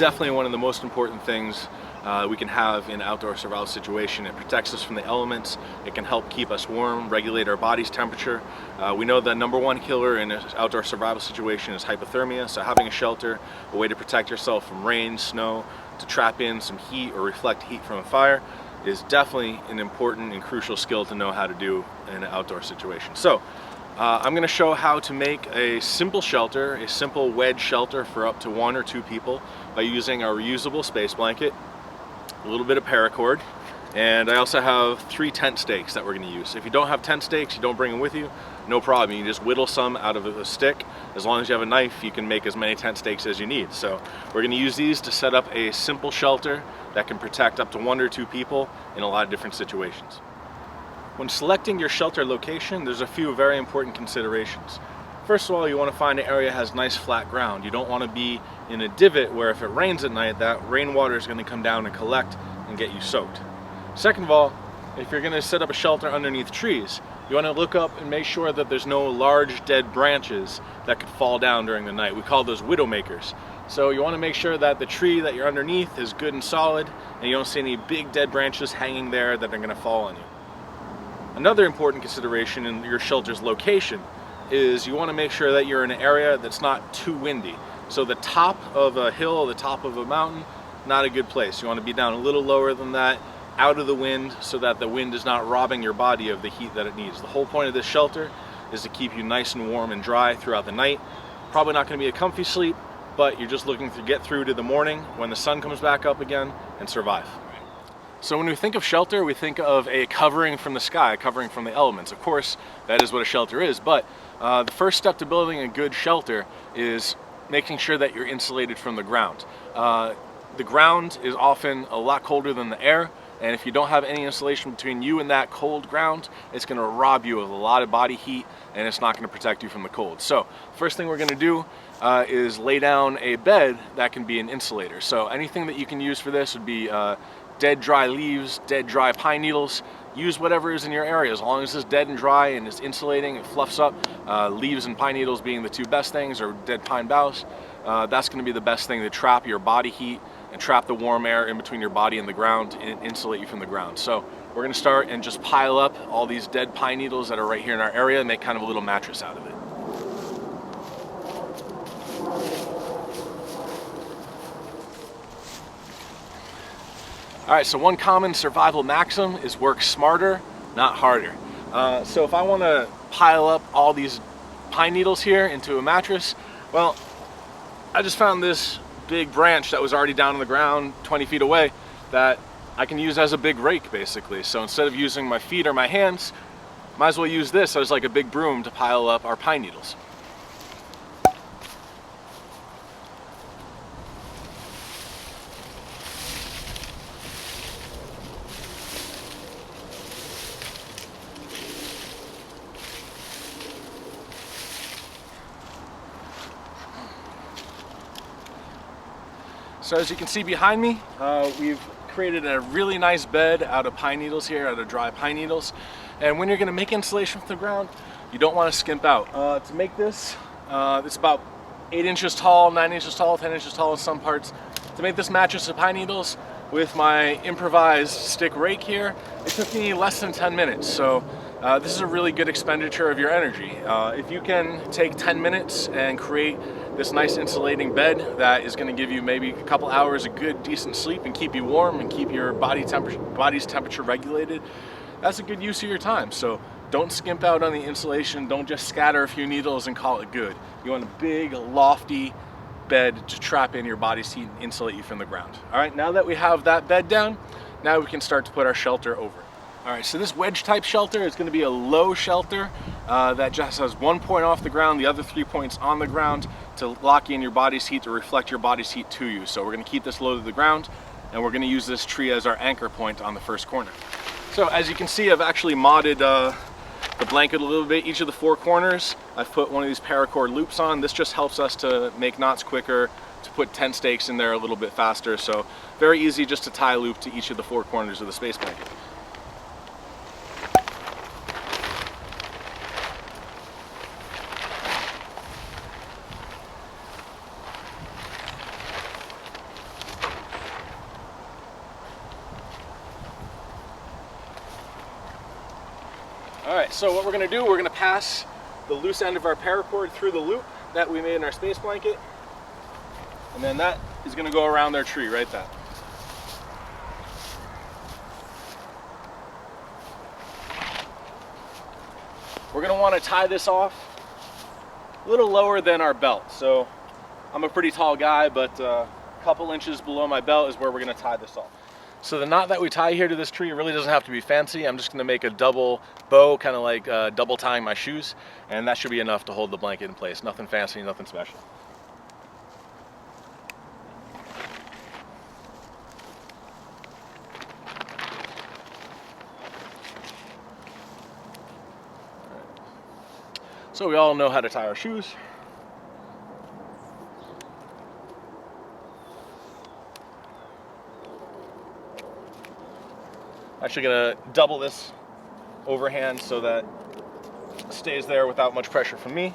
definitely one of the most important things we can have in an outdoor survival situation. It protects us from the elements. It can help keep us warm, regulate our body's temperature. We know the #1 killer in an outdoor survival situation is hypothermia, so having a shelter, a way to protect yourself from rain, snow, to trap in some heat or reflect heat from a fire, is definitely an important and crucial skill to know how to do in an outdoor situation. So I'm going to show how to make a simple shelter, a simple wedge shelter for up to 1 or 2 people by using our reusable space blanket, a little bit of paracord, and I also have 3 tent stakes that we're going to use. If you don't have tent stakes, you don't bring them with you, no problem. You just whittle some out of a stick. As long as you have a knife, you can make as many tent stakes as you need. So we're going to use these to set up a simple shelter that can protect up to 1 or 2 people in a lot of different situations. When selecting your shelter location, there's a few very important considerations. First of all, you want to find an area that has nice flat ground. You don't want to be in a divot where if it rains at night, that rainwater is going to come down and collect and get you soaked. Second of all, if you're going to set up a shelter underneath trees, you want to look up and make sure that there's no large dead branches that could fall down during the night. We call those widowmakers. So you want to make sure that the tree that you're underneath is good and solid and you don't see any big dead branches hanging there that are going to fall on you. Another important consideration in your shelter's location is you want to make sure that you're in an area that's not too windy. So the top of a hill, the top of a mountain, not a good place. You want to be down a little lower than that, out of the wind, so that the wind is not robbing your body of the heat that it needs. The whole point of this shelter is to keep you nice and warm and dry throughout the night. Probably not going to be a comfy sleep, but you're just looking to get through to the morning when the sun comes back up again and survive. So when we think of shelter, we think of a covering from the sky, covering from the elements. Of course, that is what a shelter is, but the first step to building a good shelter is making sure that you're insulated from the ground. The ground is often a lot colder than the air, and if you don't have any insulation between you and that cold ground, it's going to rob you of a lot of body heat, and it's not going to protect you from the cold. So first thing we're going to do is lay down a bed that can be an insulator. So anything that you can use for this would be dead dry leaves, dead dry pine needles. Use whatever is in your area, as long as it's dead and dry and it's insulating, it fluffs up. Leaves and pine needles being the 2 best things, or dead pine boughs. That's going to be the best thing to trap your body heat and trap the warm air in between your body and the ground and insulate you from the ground. So we're going to start and just pile up all these dead pine needles that are right here in our area and make kind of a little mattress out of it. Alright, so one common survival maxim is work smarter, not harder. So if I want to pile up all these pine needles here into a mattress, well, I just found this big branch that was already down on the ground 20 feet away that I can use as a big rake, basically. So instead of using my feet or my hands, might as well use this as like a big broom to pile up our pine needles. So as you can see behind me, we've created a really nice bed out of pine needles here, out of dry pine needles. And when you're going to make insulation from the ground, you don't want to skimp out. To make this, it's about 8 inches tall, 9 inches tall, 10 inches tall in some parts. To make this mattress of pine needles with my improvised stick rake here, it took me less than 10 minutes. So this is a really good expenditure of your energy. If you can take 10 minutes and create this nice insulating bed that is going to give you maybe a couple hours of good, decent sleep and keep you warm and keep your body's temperature regulated, that's a good use of your time. So don't skimp out on the insulation. Don't just scatter a few needles and call it good. You want a big, lofty bed to trap in your body's heat and insulate you from the ground. All right, now that we have that bed down, now we can start to put our shelter over it. All right, so this wedge type shelter is going to be a low shelter that just has 1 point off the ground, the other 3 points on the ground to lock in your body's heat, to reflect your body's heat to you. So we're going to keep this low to the ground, and we're going to use this tree as our anchor point on the first corner. So as you can see, I've actually modded the blanket a little bit. Each of the 4 corners, I've put one of these paracord loops on. This just helps us to make knots quicker, to put tent stakes in there a little bit faster. So very easy just to tie a loop to each of the 4 corners of the space blanket. All right, so what we're gonna do, we're gonna pass the loose end of our paracord through the loop that we made in our space blanket. And then that is gonna go around their tree right there. We're gonna wanna tie this off a little lower than our belt. So I'm a pretty tall guy, but a couple inches below my belt is where we're gonna tie this off. So the knot that we tie here to this tree really doesn't have to be fancy. I'm just gonna make a double bow, kind of like double tying my shoes, and that should be enough to hold the blanket in place. Nothing fancy, nothing special. So we all know how to tie our shoes. Actually gonna double this overhand so that it stays there without much pressure from me.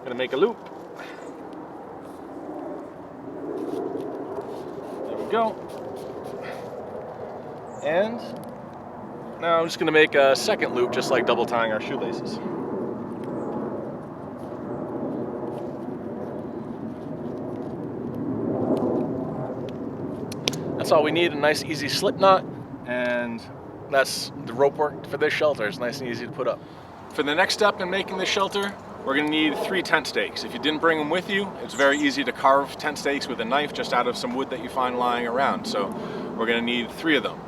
Gonna make a loop. There we go. And now I'm just gonna make a second loop, just like double tying our shoelaces. That's all we need, a nice easy slip knot, and that's the rope work for this shelter. It's nice and easy to put up. For the next step in making this shelter, we're gonna need 3 tent stakes. If you didn't bring them with you, it's very easy to carve tent stakes with a knife just out of some wood that you find lying around. So we're gonna need 3 of them.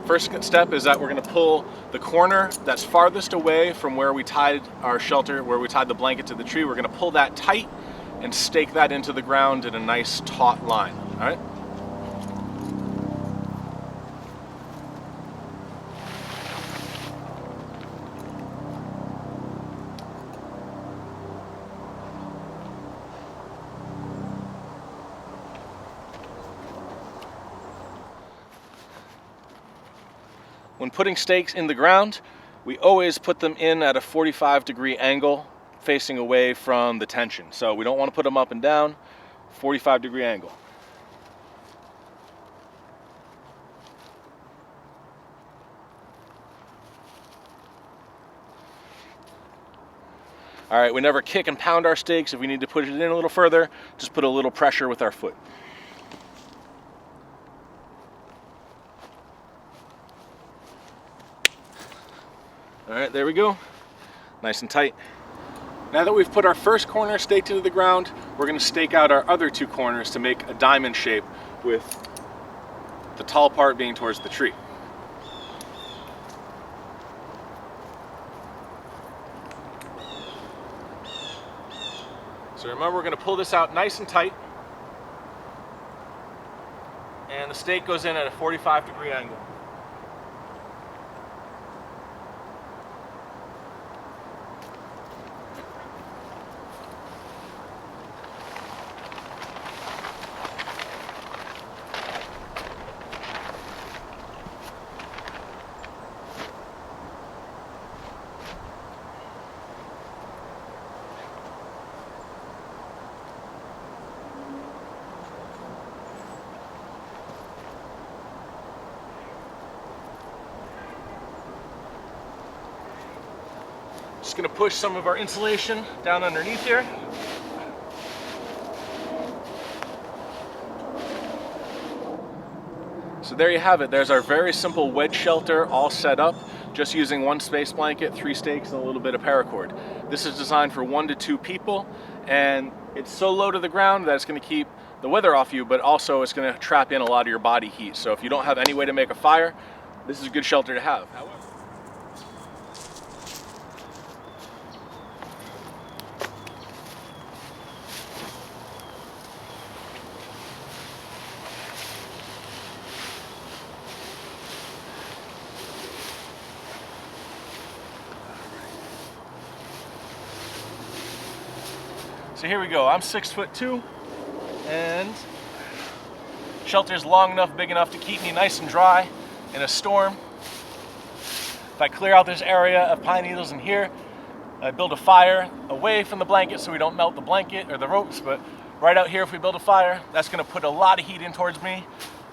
First step is that we're gonna pull the corner that's farthest away from where we tied our shelter, where we tied the blanket to the tree. We're gonna pull that tight and stake that into the ground in a nice taut line, all right? When putting stakes in the ground, we always put them in at a 45-degree angle facing away from the tension. So we don't want to put them up and down, 45-degree angle. All right, we never kick and pound our stakes. If we need to push it in a little further, just put a little pressure with our foot. All right, there we go. Nice and tight. Now that we've put our first corner staked into the ground, we're gonna stake out our other 2 corners to make a diamond shape with the tall part being towards the tree. So remember, we're gonna pull this out nice and tight, and the stake goes in at a 45-degree angle. Just gonna push some of our insulation down underneath here. So there you have it. There's our very simple wedge shelter all set up, just using 1 space blanket, 3 stakes, and a little bit of paracord. This is designed for 1 to 2 people, and it's so low to the ground that it's gonna keep the weather off you, but also it's gonna trap in a lot of your body heat. So if you don't have any way to make a fire, this is a good shelter to have. However, so here we go. I'm 6'2", and shelter's long enough, big enough to keep me nice and dry in a storm. If I clear out this area of pine needles in here, I build a fire away from the blanket so we don't melt the blanket or the ropes, but right out here, if we build a fire, that's gonna put a lot of heat in towards me.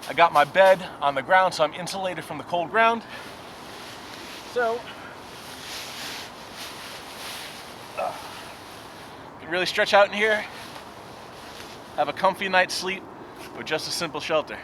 I got my bed on the ground, so I'm insulated from the cold ground. So You can really stretch out in here, have a comfy night's sleep with just a simple shelter.